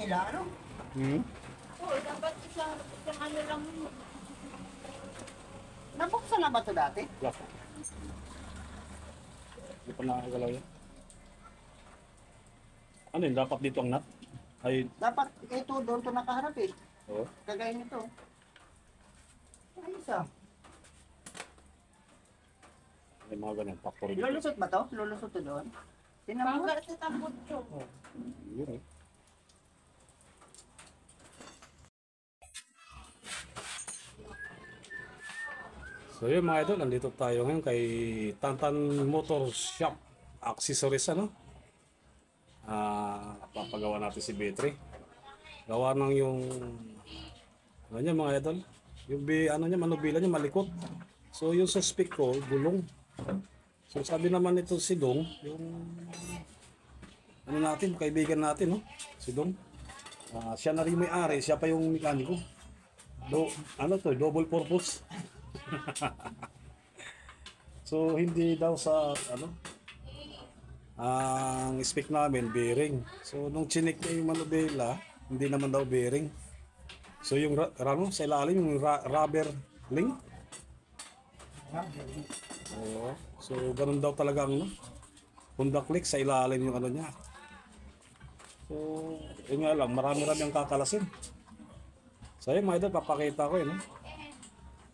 nila, ano? Oo, dapat isang ano lang. Nabuksan na ba ito dati? Wala pa. Hindi pa nakagalaw yan. Ano yun? Dapat dito ang nut? Ay, Dapat ito doon to nakaharap eh. oo. Kagaya nito. Ayos ah. May mga ganyan. Factor dito. Lulusot ba to? Lulusot to doon? Tinan mo. Bangga sa tambot ko. Yun eh. So yun mga idol, nandito tayo ngayon kay Tantan Motor Shop Accessories, ano? Papagawa natin si B3. Gawa ng yung ano niya mga idol, yung ano niya, manubila niya malikot. So yung suspect ko, gulong. So sabi naman ito si Dong, yung ano natin, kaibigan natin, no? Si Dong. Siya na rin may-ari, siya pa yung mekaniko. Ano to, double purpose. So hindi daw sa ano ang spec namin bearing. So nung chinik niya yung manubela, hindi naman daw bearing. So yung ano sa ilalim yung rubber link. Oo. So ganun daw talaga ang Honda Click sa ilalim yung ano niya. So yun nga lang, marami-rami ang kakalasin. So yun mga idol, papakita ko yun.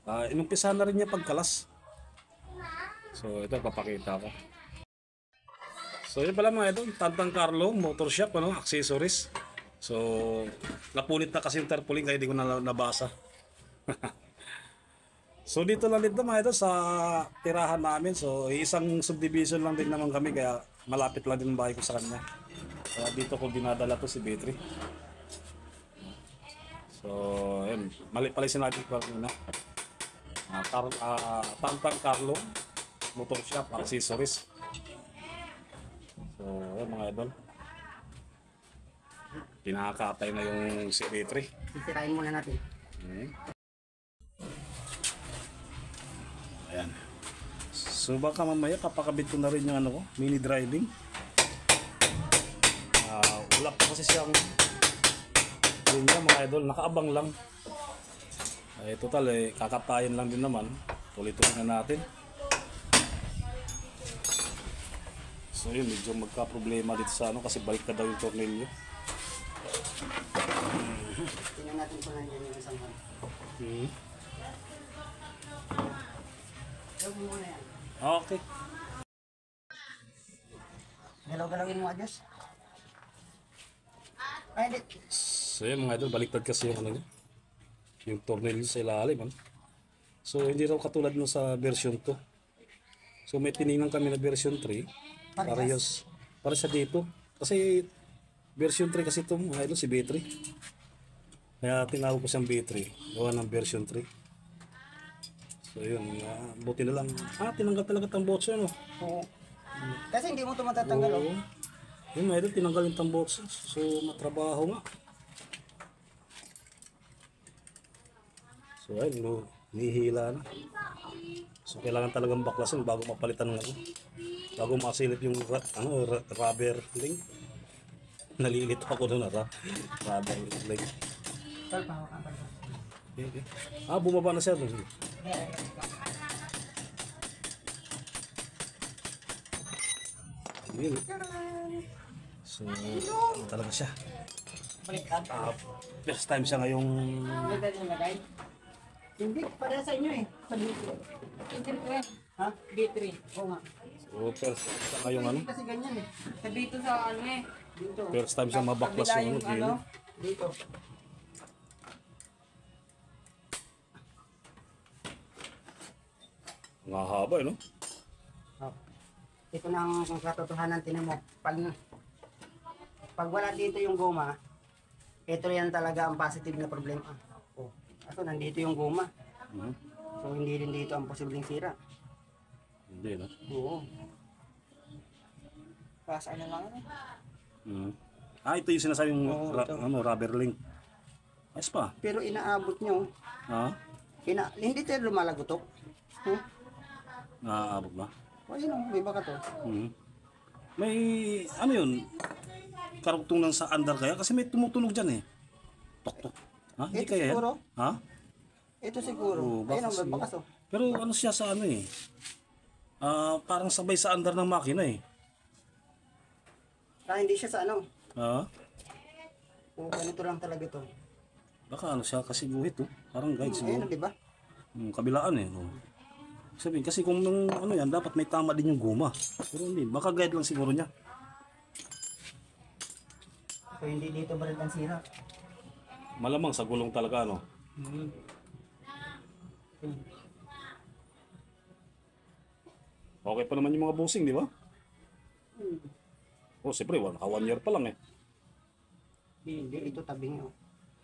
Inumpisahan na rin niya pagkalas. So ito papakita ko. So yun pala mga idol, Tantan Carlo Motor Shop, ano, accessories. So napunit na kasi yung tarpaulin kaya hindi ko na nabasa. So dito lang dito mga idol sa tirahan namin. So isang subdivision lang din naman kami kaya malapit lang din ang bahay ko sa kanya. Kaya dito ko dinadala to si B3. So yun, mali pala sinabi ko kanina. Tantan Carlo Motor Shop Accessories. So yun mga idol, pinakakatay na yung si B3. Sisirain muna natin. Ayan. So baka mamaya papakabit ko na rin yung ano ko, mini driving. Wala pa kasi siyang yun nga mga idol, nakaabang lang. Total kakatayin lang din naman. Tuloy-tuloy na natin. So yun, medyo magka-problema dito sa ano kasi balik na daw yung tornilyo. Tingnan natin kung nandiyan yung isang hand. Gawin mo muna yan. Okay. Galaw-galawin mo, Adjust. Ay, di. So yun mga idol, baliktad kasi yung ano niya, yung tornilyo sa ilalim. Ano? So hindi raw katulad no sa version 2. So may tinignan kami na version 3. Parehas. Para sa dito. Kasi version 3 kasi ito mga idol si B3. Kaya tinawag ko siyang B3. Gawa ng version 3. So yun, buti na lang. Tinanggal talaga tambotso, no? Oo. Kasi hindi mo ito matatanggal, oh. Yun mga idol, tinanggal yung tambotso. So matrabaho nga. So ayun, nihila na. So kailangan talagang baklasin bago mapalitan ng ano. Bago makasilip yung rubber link. Nalilito ako doon rubber link. Okay. Bumaba na siya. Yun. So, talaga siya. First time siya ngayong Hindi, para sa inyo eh. Sa B3. Ha? B3. Oo nga. So, first time siya ngayong ano. Kasi ganyan eh. Sa dito sa ano eh. Dito. First time siya mabaklas Kabila yung ano. Dito. Ang haba, no? Oh. Ito na ang katotohanan, tinan mo. Pag wala dito yung goma, ito yan talaga ang positive na problema. Oh. Aso, nandito yung goma. So, hindi din dito ang posibleng sira. Hindi, no? Oo. Kasi ano lang ano? Ito yung sinasabing ito. rubber link. Ayos pa. Pero inaabot nyo. Hindi tayo lumalagotok. Naaabot ba? O yun o, may baka to. May, ano yun? karugtungan sa andar kaya? Kasi may tumutunog dyan eh. Tok tok. Ha? Hindi Ito kaya yan? siguro. Ha? Ito siguro. Oo, Ayun baka ang siguro. bakas oh. Pero ano siya sa ano eh? Parang sabay sa andar ng makina eh. Hindi siya sa ano. Ha? Kung ganito lang talaga to. Baka ano siya kasi guhit oh. Parang guide siguro. Ayun, di ba? Kabilaan eh. Oh. Sabihin, kasi kung nung ano yan, dapat may tama din yung guma. Pero hindi, baka guide lang siguro niya. So hindi dito ba rin ang sira? Malamang sa gulong talaga, no? Hmm. Okay pa naman yung mga busing, di ba? Hmm. Oh, siyempre, naka 1 year pa lang eh. Hindi, ito tabing oh.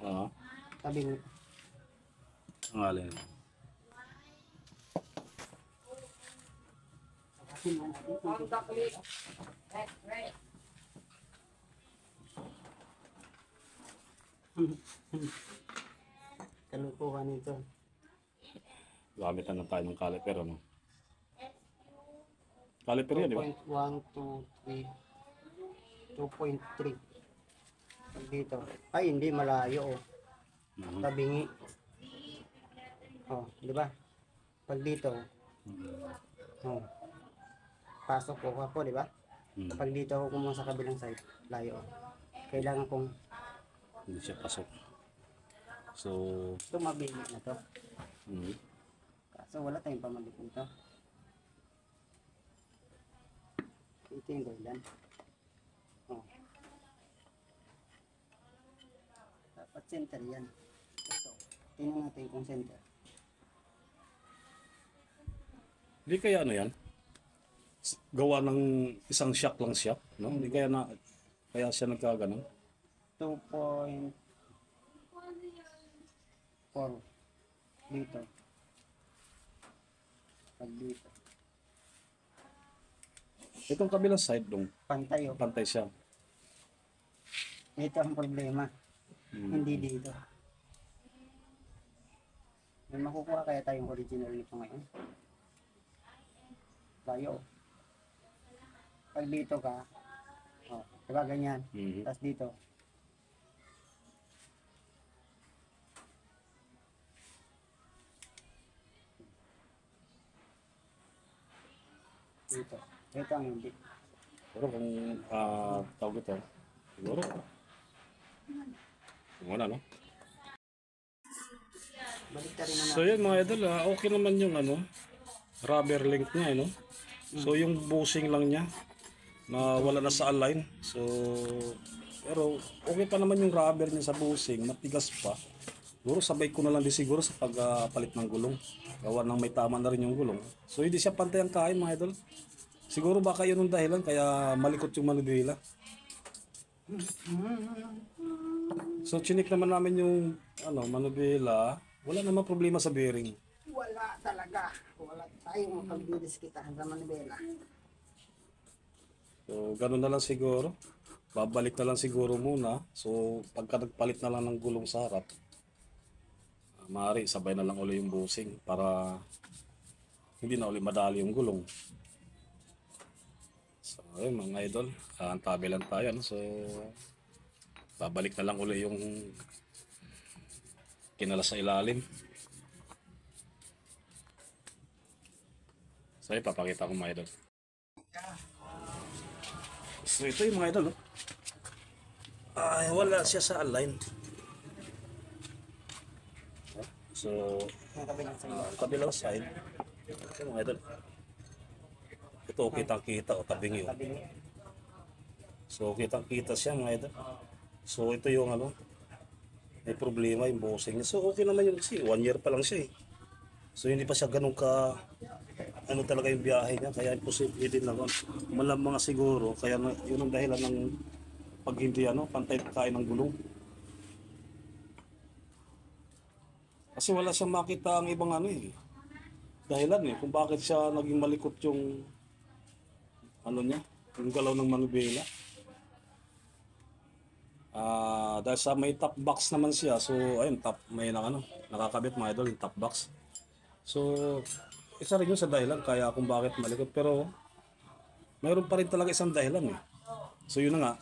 Ah, Tabing. ang alin. Kalukuhan ito. Gamitan na tayo ng caliper, ano? Caliper yan, di ba? 2.1, 2.3. 2.3. Pag dito. Ay, hindi malayo oh. Mhm. Tabingi. Oh, di ba? Pag dito. Oh. Pasok ko ako, di ba? Mhm. Pag dito ako kumuha sa kabilang side, layo. Kailangan kong Hindi siya pasok. So, tumabili na to. mhm. Kaso wala tayong pamalit nito. Ito yung dahilan. Oh. Dapat center yan. Ito. Tingnan natin kung center. Hindi kaya ano yan? Gawa ng isang shock lang siya, no? Hindi kaya na, kaya siya nagkaganon. 2.4 dito. Pag dito. Itong kabilang side dong, Pantay oh. pantay siya. Ito ang problema. Hindi dito. May makukuha kaya tayong original nito ngayon. Tayo. Pag dito ka, oh, diba ganyan? Mhm. Tapos dito. Dito. Ito ang hindi. Pero kung tawag ito, siguro. Wala, no? Balik rin na So yun mga idol, okay naman yung ano, rubber link niya, no? So yung bushing lang niya, na wala na sa align. So, pero okay pa naman yung rubber niya sa bushing, matigas pa. Siguro sabay ko na lang din siguro sa pagpalit ng gulong. Gawa ng may tama na rin yung gulong. So hindi siya pantay ang kain mga idol. Siguro baka yun ang dahilan kaya malikot yung manubila. So chinik naman namin yung ano, manubila. Wala namang problema sa bearing. Wala talaga. Wala tayong pagdidiskitahan sa manibela. So ganun na lang siguro. Babalik na lang siguro muna. So pagka nagpalit na lang ng gulong sa harap, maaari sabay na lang uli yung busing para hindi na uli madali yung gulong. So ayun mga idol, antabi lang tayo, no? So babalik na lang uli yung kinalas sa ilalim. So ayun, papakita ko mga idol. So ito yung mga idol, no? Ay, wala siya sa align. So, Yung kabilang sa kabilang side, ito mga idol. Ito, kitang-kita o tabing yun. tabing. So, kitang-kita siya mga idol. So, ito yung ano, may problema yung bushing niya. So, okay naman yun kasi 1 year pa lang siya eh. So, hindi pa siya ganun ka, ano talaga yung biyahe niya. Kaya imposible din lang. Malamang mga siguro, kaya yun ang dahilan ng pag hindi ano, pantay kain ng gulong. Kasi wala siyang makita ang ibang ano eh. Dahilan eh, kung bakit siya naging malikot yung ano niya, yung galaw ng manubela. Dahil sa may top box naman siya, so ayun, may ano, nakakabit mga idol yung top box. So, isa rin yun sa dahilan kaya kung bakit malikot. Pero, mayroon pa rin talaga isang dahilan eh. So yun na nga,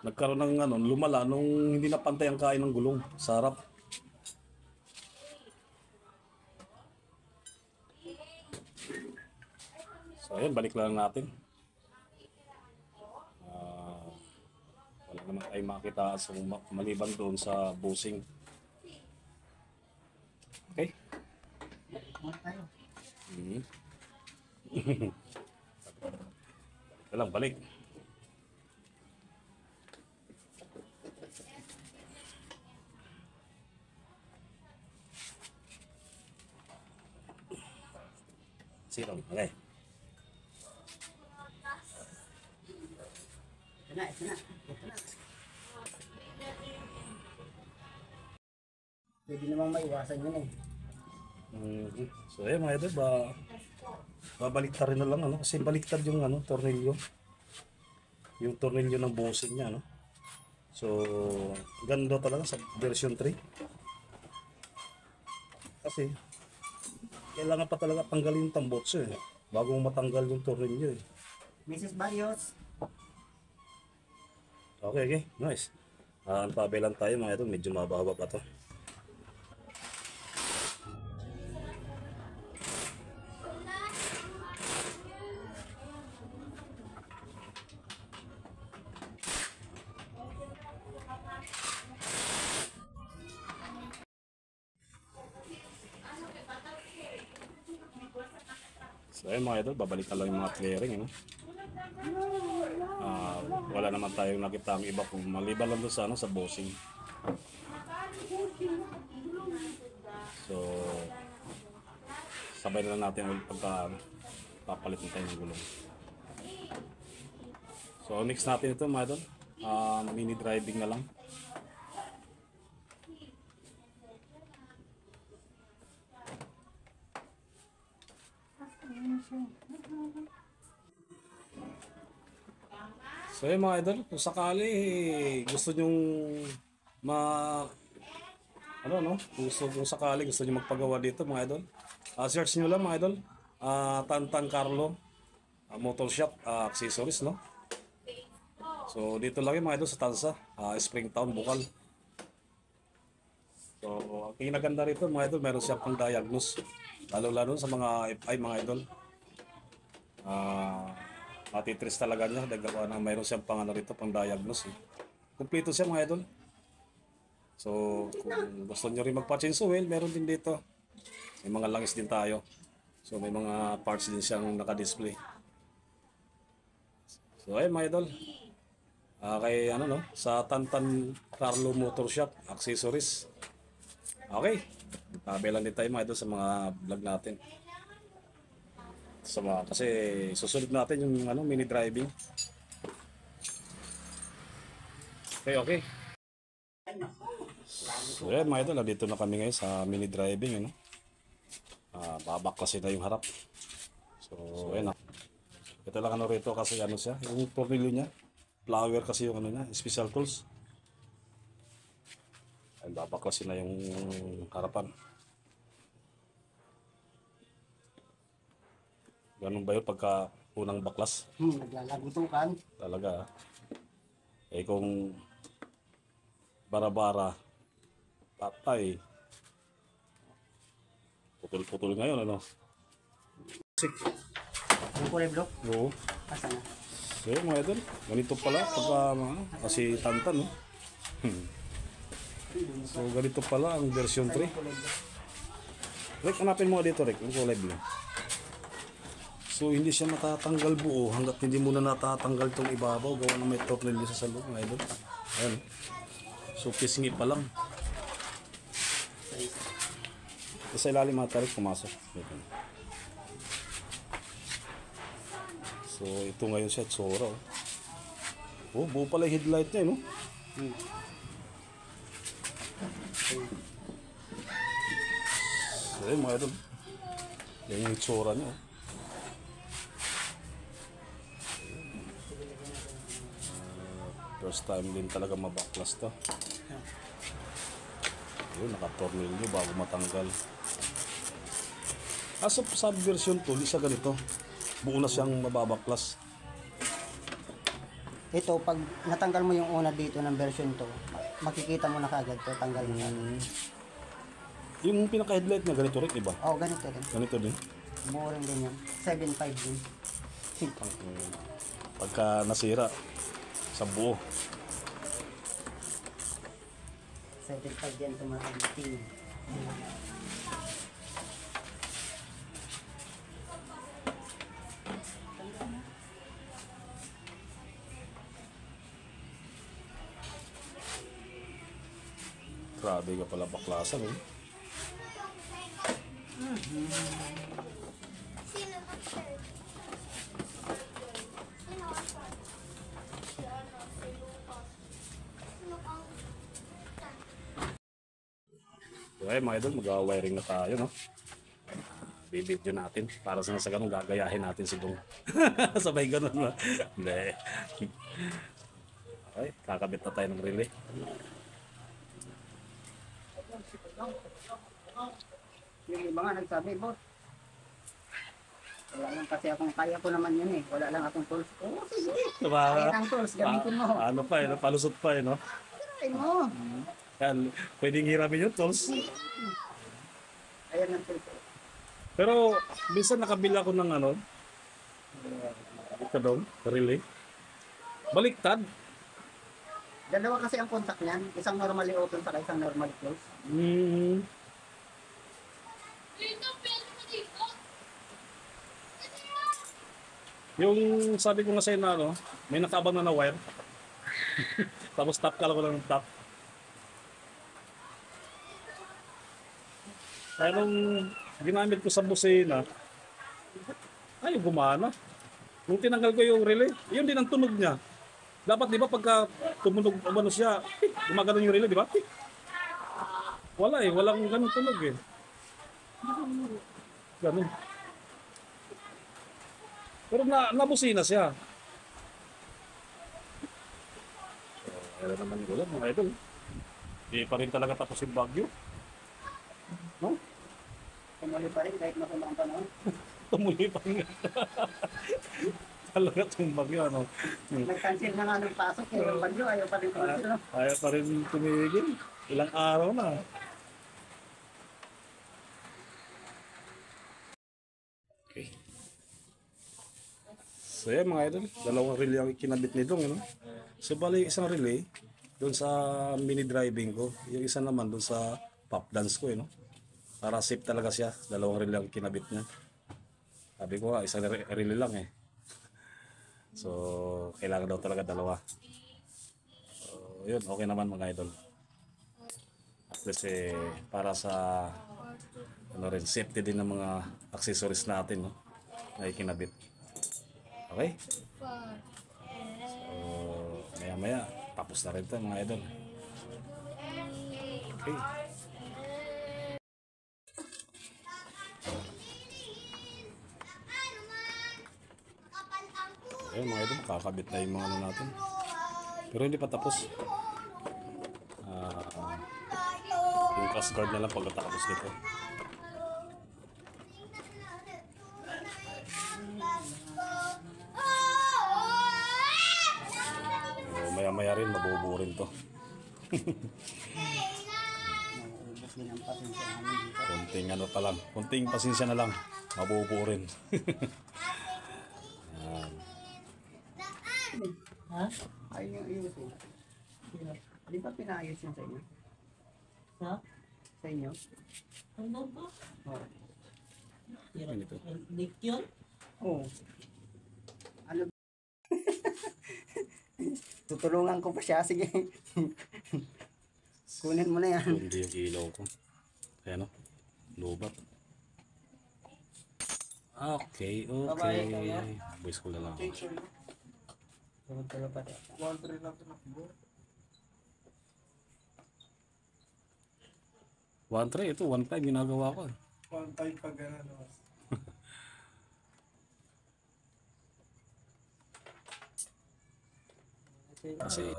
nagkaroon ng ano, lumala nung hindi na pantay ang kain ng gulong sa harap. So ayun, balik lang natin. Wala naman tayong makita so, maliban doon sa busing. Okay? Muna tayo. Mhm. Lang, balik. Sirong, okay. Ito na, ito na. Ito na. Pwede namang maiwasan yun eh. So ayun mga idol, babaliktad rin na lang ano, kasi baliktad yung ano, tornilyo. Yung tornilyo ng busing niya, no? So, ganda talaga sa version 3. Kasi, kailangan pa talaga tanggalin yung tambotso eh. Bago mo matanggal yung tornilyo eh. Mrs. Barrios. Okay, okay. Nice. Ang pabelan tayo mga idol, medyo mababa pa to. So ayun mga idol, babalikan lang yung mga clearing, ano? Wala naman tayong nakita ang iba kung maliban lang doon sa, ano, sa bossing. So, sabay na lang natin ulit pagka papalit na tayo ng gulong. So, next natin ito mga idol, mini driving na lang. So yun mga idol, kung sakali gusto nyong ano no, kung sakali gusto nyo magpagawa dito mga idol, search nyo lang mga idol, Tantan Carlo Motor Shop, accessories, no. So dito lang yung mga idol sa Tansa, Springtown, Bukal. So ang kinaganda rito mga idol, meron siyang pang diagnose, lalo sa mga FI mga idol. Matitris talaga niya dahil na mayroon siyang pang ano rito, pang diagnose eh. Kompleto siya mga idol. So kung gusto nyo rin magpa-change oil, meron din dito. May mga langis din tayo. So may mga parts din siyang naka-display. So ayun mga idol, kay ano no, sa Tantan Carlo Motor Shop, accessories. Okay, tabelan din tayo mga idol sa mga vlog natin. Kasi susunod natin yung ano, mini driving. Okay. So yan mga idol, dito na kami ngayon sa mini driving, ano. Babaklasin na yung harap. So ayan na. Ito lang ano rito kasi ano siya, yung tornilyo niya, flower kasi yung ano niya, special tools. Ayan, babaklasin na yung harapan. Ganun ba yun pagka unang baklas? Naglalagutukan. Talaga. Eh kung bara-bara, patay. Putol-putol ngayon, ano? Yung kulay blue? Oo. Asa na? So mga idol, ganito pala pagka kasi Tantan, no? So ganito pala ang version 3. Rick, hanapin mo dito, Rick, yung kulay blue. So hindi siya matatanggal buo hanggat hindi mo na natatanggal tong ibabaw, gawa ng may tornilyo sa salog, mga idol. Ayan. So pisngi pa lang. Sa ilalim mga tarik pumasok. So ito ngayon siya, tsura. Oh, buo pala yung headlight niya, no? So ayun mga idol, yan yung tsura niya, oh. First time din talaga mabaklas to. Yun, naka-tornilyo bago matanggal. Sa version 2, di siya ganito. Buo na siyang mababaklas. Ito, pag natanggal mo yung una dito ng version 2, makikita mo na kagad to, tanggal mo kagad. Yung pinaka-headlight niya, ganito rin, iba? Oh, ganito rin. Ganito din. Boring din yan. 7.5 din. Pagka nasira, sa buo. 7.5 yan tumating. Grabe ka pala baklasan, eh. Okay, mga idol, mag-wiring na tayo, no? Bibidyo natin para sa ganun gagayahin natin si Dong. Sabay ganun, no? Hindi. Okay, kakabit na tayo ng relay. Yung iba nga nagsabi, boss. Wala lang kasi akong kaya ko naman yun eh. Wala lang akong tools. Oo, sige. Diba? Kaya ng tools, gamitin mo. Ano pa, eh, palusot pa, eh, no? Try mo. Yan, pwedeng hiramin yung tools. Ayan ang tools. Pero, minsan nakabila ko ng ano, ito Dong, relay. Baliktad. Dalawa kasi ang contact niyan. Isang normally open sa isang normally close. Mm. Dito, pwede mo dito. Yung sabi ko nga sa'yo na ano, may nakabang na wire. Tapos tap ka lang ko lang ng tap. Kaya nung ginamit ko sa busina, ay gumana. Nung tinanggal ko yung relay, yun din ang tunog niya. Dapat di ba pagka tumunog umano siya, gumagano yung relay, di ba? Wala eh, walang ganun tunog eh. Ganun. Pero nabusina siya. Kaya naman ko lang, mga idol. Di pa rin talaga tapos yung Baguio. No? Tumuli pa rin kahit masamang panahon. Tumuli pa rin. Talaga itong Baguio, ano? Nag-cancel na nga ng pasok eh. Yung bagyo, ayaw pa rin cancel. No? Kaya pa rin tumigil. Ilang araw na. Okay. So yan mga idol, dalawang relay ang kinabit nito, ano? So bali isang relay doon sa mini driving ko, yung isa naman doon sa pop dance ko, no? Para safe talaga siya, dalawang relay ang kinabit niya. Sabi ko nga, isang relay lang eh. So kailangan daw talaga dalawa. So yun, okay naman mga idol. At least para sa ano rin, safety din ng mga accessories natin, no? Na ikinabit. Okay? So, maya-maya, tapos na rin ito mga idol. Okay. Okay mga idol, kakabit na yung mga ano natin. Pero hindi pa tapos. Yung cross guard na lang pagkatapos nito. Maya-maya rin, mabubuo rin to. Naubos din ang pasensya namin dito. Kunting ano pa lang, kunting pasensya na lang, mabubuo rin. Yan. Ha? Ayun yung ayos eh. Di ba pinaayos yun sa inyo? Ha? Sa inyo? Ano ba? Oo. Ano ito? Nick yun? Oo. Ano? Tutulungan ko pa siya. Sige. Kunin mo na yan. Hindi yung ilaw ko. Kaya no, lubat. Okay, okay. Voice ko na lang. Tulog pa rin. 1-3 lang ito nakbo. 1.3, ito 1.5 ginagawa ko. 1-5 pag gano'n. No? Kasi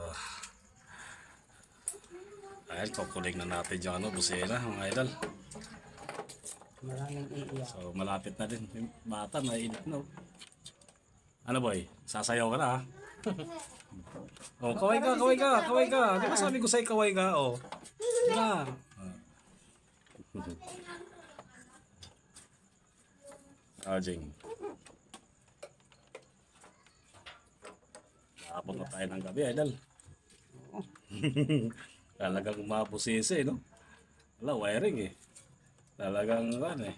ayun, kukulig na natin yung ano, busina, mga idol. Maraming iiyak. So malapit na din. Yung bata, naiinit na. Ano boy? Sasayaw ka na ha? Oh, kaway ka, kaway ka, kaway ka. Di ba sabi ko sa'yo kaway ka? Oh. Di ba? Jing. Nakapot na tayo ng gabi, idol. Talagang umabusisi, no? Wala, wiring eh. Talagang ano eh.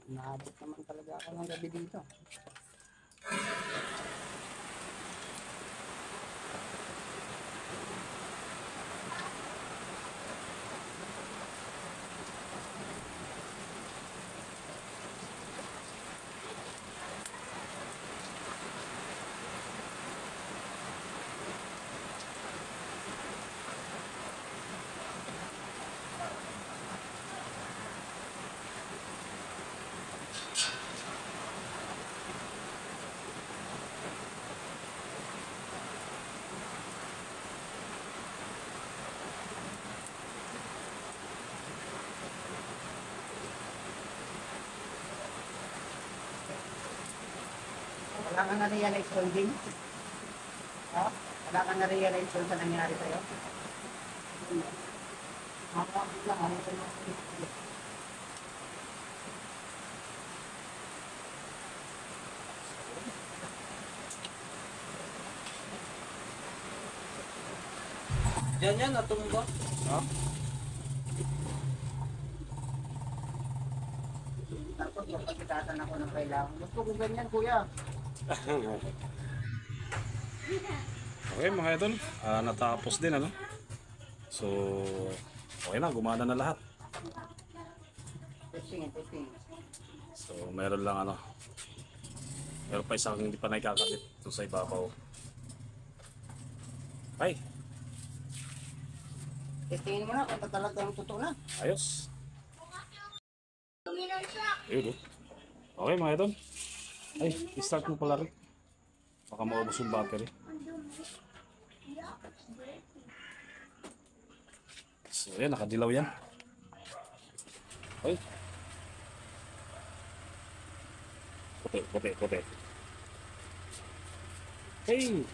Naabot naman talaga ako ng gabi dito. Wala kang na-realize doon, Jim? Ha? Wala kang na-realize doon sa nangyari sa'yo? Makakapit lang, ano sa'yo? Diyan yan, natumba. Ha? Tapos magpagkitatan ako ng kailangan. Gusto ko ganyan, kuya. Okay mga idol, natapos din ano. So, okay na, gumana na lahat. Testing, testing. So, meron lang ano. Meron pa isang hindi pa naikakabit doon sa ibabaw. Ay, Testingin mo na kung talagang totoo na. ayos. Ayun oh. Okay mga idol. Ay, i-start mo pala rin. Baka maubos yung battery. So, ayan, nakadilaw yan. Ay. Puti, puti, puti. Hey!